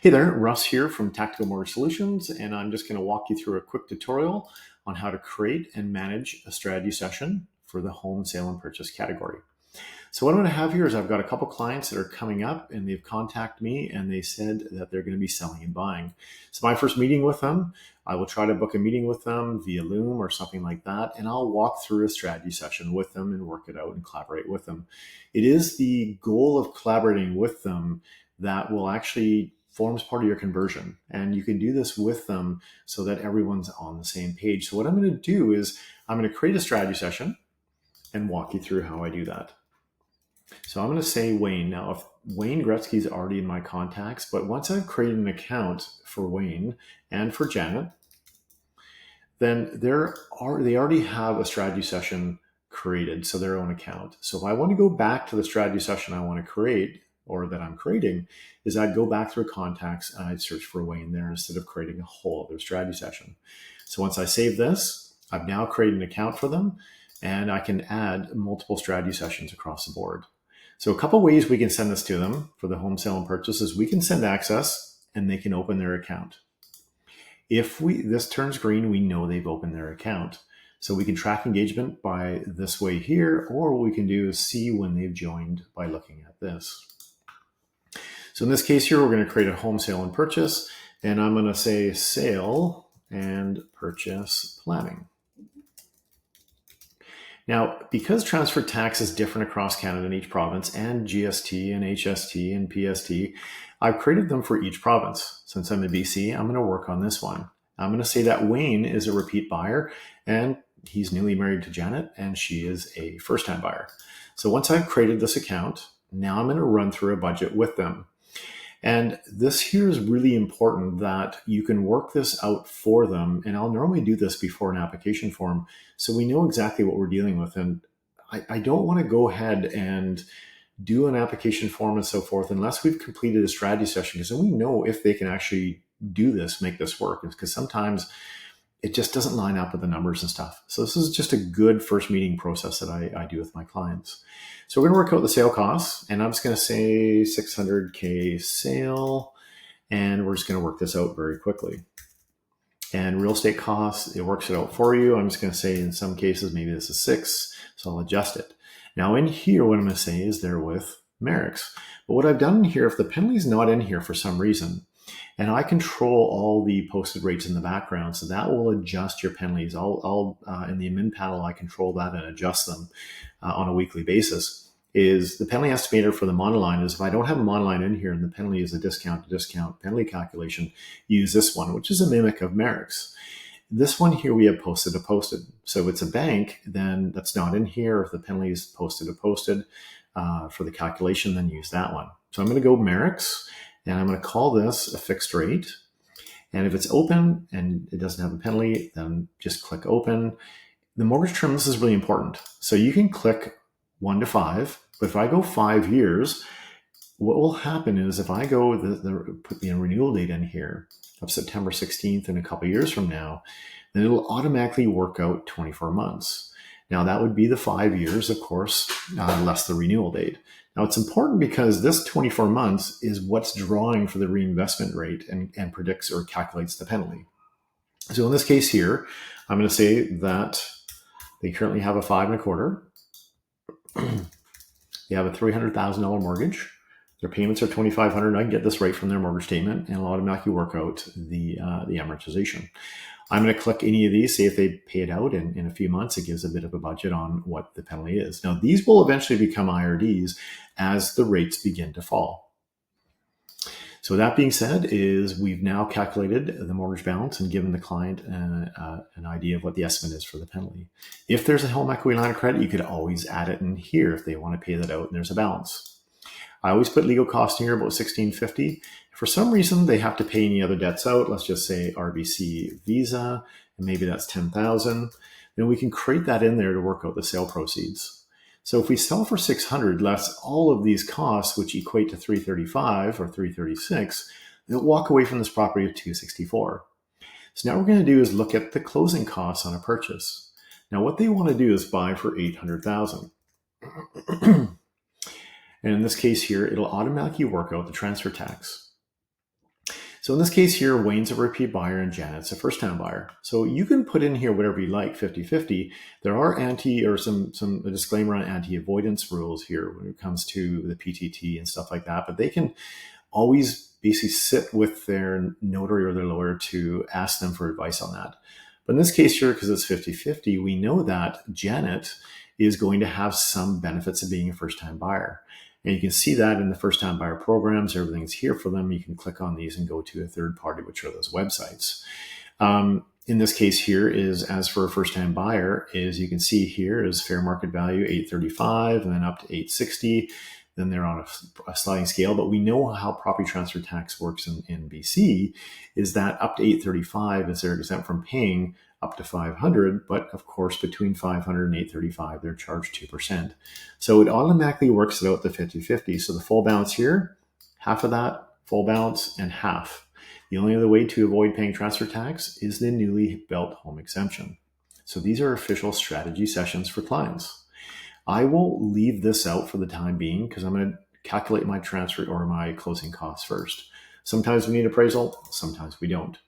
Hey there, Russ here from Tactical Mortgage Solutions, and I'm just going to walk you through a quick tutorial on how to create and manage a strategy session for the home sale and purchase category. So what I'm going to have here is I've got a couple clients that are coming up and they've contacted me and they said that they're going to be selling and buying. So my first meeting with them, I will try to book a meeting with them via Loom or something like that, and I'll walk through a strategy session with them and work it out and collaborate with them. It is the goal of collaborating with them that will actually forms part of your conversion. And you can do this with them so that everyone's on the same page. So what I'm going to do is I'm going to create a strategy session and walk you through how I do that. So I'm going to say Wayne. Now, if Wayne Gretzky is already in my contacts, but once I've created an account for Wayne and for Janet, then they already have a strategy session created, so their own account. So if I want to go back to the strategy session I want to create, or that I'm creating, is I'd go back through contacts and I'd search for Wayne there instead of creating a whole other strategy session. So once I save this, I've now created an account for them and I can add multiple strategy sessions across the board. So a couple ways we can send this to them for the home sale and purchase is we can send access and they can open their account. If this turns green, we know they've opened their account. So we can track engagement by this way here, or what we can do is see when they've joined by looking at this. So in this case here, we're going to create a home sale and purchase, and I'm going to say sale and purchase planning. Now, because transfer tax is different across Canada in each province, and GST and HST and PST, I've created them for each province. Since I'm in BC, I'm going to work on this one. I'm going to say that Wayne is a repeat buyer, and he's newly married to Janet, and she is a first-time buyer. So once I've created this account, now I'm going to run through a budget with them. And this here is really important that you can work this out for them. And I'll normally do this before an application form, so we know exactly what we're dealing with. And I don't want to go ahead and do an application form and so forth unless we've completed a strategy session, because then we know if they can actually do this, make this work. Because sometimes it just doesn't line up with the numbers and stuff. So this is just a good first meeting process that I do with my clients. So we're going to work out the sale costs, and I'm just going to say $600K sale, and we're just going to work this out very quickly. And real estate costs, it works it out for you. I'm just going to say in some cases, maybe this is 6, so I'll adjust it. Now in here, what I'm going to say is they're with Merrick's. But what I've done here, if the penalty is not in here for some reason, and I control all the posted rates in the background, so that will adjust your penalties. I'll in the admin panel, I control that and adjust them on a weekly basis. Is the penalty estimator for the monoline is if I don't have a monoline in here and the penalty is a discount to discount penalty calculation, use this one, which is a mimic of Merrick's. This one here we have posted to posted. So if it's a bank, then that's not in here. If the penalty is posted to posted for the calculation, then use that one. So I'm going to go Merrick's. And I'm going to call this a fixed rate. And if it's open and it doesn't have a penalty, then just click open. The mortgage term, this is really important. So you can click 1 to 5. But if I go 5 years, what will happen is if I go put the renewal date in here of September 16th in a couple of years from now, then it'll automatically work out 24 months. Now that would be the 5 years, of course, less the renewal date. Now, it's important because this 24 months is what's drawing for the reinvestment rate and predicts or calculates the penalty. So in this case here, I'm going to say that they currently have a 5.25. They have a $300,000 mortgage. Their payments are $2,500. I can get this right from their mortgage statement, and it'll automatically work out the amortization. I'm going to click any of these, see if they pay it out in a few months. It gives a bit of a budget on what the penalty is. Now, these will eventually become IRDs as the rates begin to fall. So that being said, is we've now calculated the mortgage balance and given the client an idea of what the estimate is for the penalty. If there's a home equity line of credit, you could always add it in here if they want to pay that out and there's a balance. I always put legal costs in here, about $1,650. For some reason, they have to pay any other debts out. Let's just say RBC Visa, and maybe that's $10,000. Then we can create that in there to work out the sale proceeds. So if we sell for $600 less all of these costs, which equate to $335 or $336, they'll walk away from this property of $264. So now what we're going to do is look at the closing costs on a purchase. Now what they want to do is buy for $800,000. And in this case here, it'll automatically work out the transfer tax. So in this case here, Wayne's a repeat buyer and Janet's a first-time buyer. So you can put in here whatever you like, 50-50. There are a disclaimer on anti-avoidance rules here when it comes to the PTT and stuff like that, but they can always basically sit with their notary or their lawyer to ask them for advice on that. But in this case here, because it's 50-50, we know that Janet is going to have some benefits of being a first-time buyer. And you can see that in the first-time buyer programs. Everything's here for them. You can click on these and go to a third party, which are those websites. In this case here is, as for a first-time buyer, is you can see here is fair market value $835 and then up to $860. Then they're on a sliding scale. But we know how property transfer tax works in BC is that up to $835 is they're exempt from paying up to $500, but of course, between $500 and $835, they're charged 2%. So it automatically works it out to 50-50. So the full balance here, half of that, full balance, and half. The only other way to avoid paying transfer tax is the newly built home exemption. So these are official strategy sessions for clients. I will leave this out for the time being because I'm going to calculate my transfer or my closing costs first. Sometimes we need appraisal, sometimes we don't.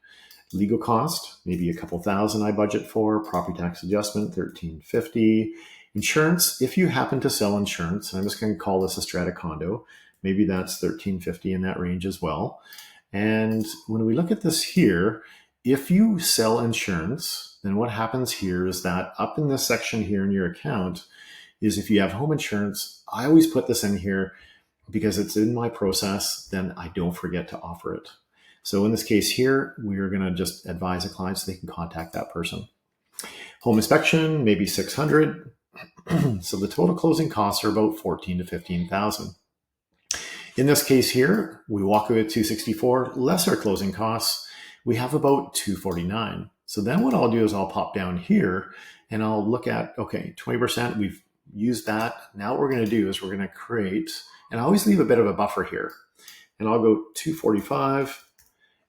Legal cost, maybe a couple thousand I budget for. Property tax adjustment, $1,350. Insurance, if you happen to sell insurance, and I'm just going to call this a strata condo, maybe that's $1,350 in that range as well. And when we look at this here, if you sell insurance, then what happens here is that up in this section here in your account is if you have home insurance, I always put this in here because it's in my process, then I don't forget to offer it. So in this case here, we're going to just advise a client so they can contact that person. Home inspection, maybe $600. So the total closing costs are about $14,000 to $15,000. In this case here, we walk away with $264, less our closing costs. We have about $249. So then what I'll do is I'll pop down here and I'll look at, okay, 20%, we've used that. Now what we're going to do is we're going to create, and I always leave a bit of a buffer here. And I'll go 245.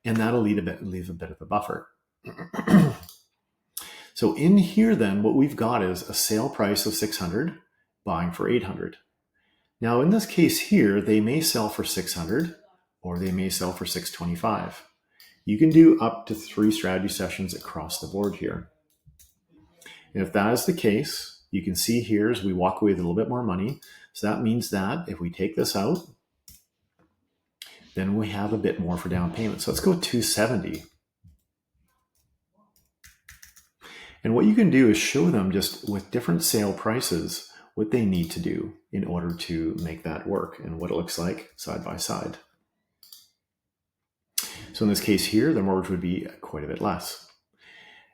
And that'll leave a bit of a buffer. So in here then, what we've got is a sale price of $600, buying for $800. Now in this case here, they may sell for $600 or they may sell for $625. You can do up to 3 strategy sessions across the board here. And if that is the case, you can see here as we walk away with a little bit more money. So that means that if we take this out, then we have a bit more for down payment. So let's go $270. And what you can do is show them just with different sale prices what they need to do in order to make that work and what it looks like side by side. So in this case here, the mortgage would be quite a bit less.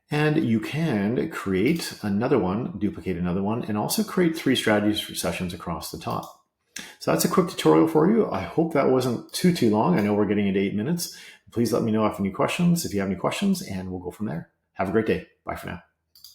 And you can create another one, duplicate another one, and also create 3 strategy sessions across the top. So that's a quick tutorial for you. I hope that wasn't too long. I know we're getting into 8 minutes. Please let me know if you have any questions, and we'll go from there. Have a great day. Bye for now.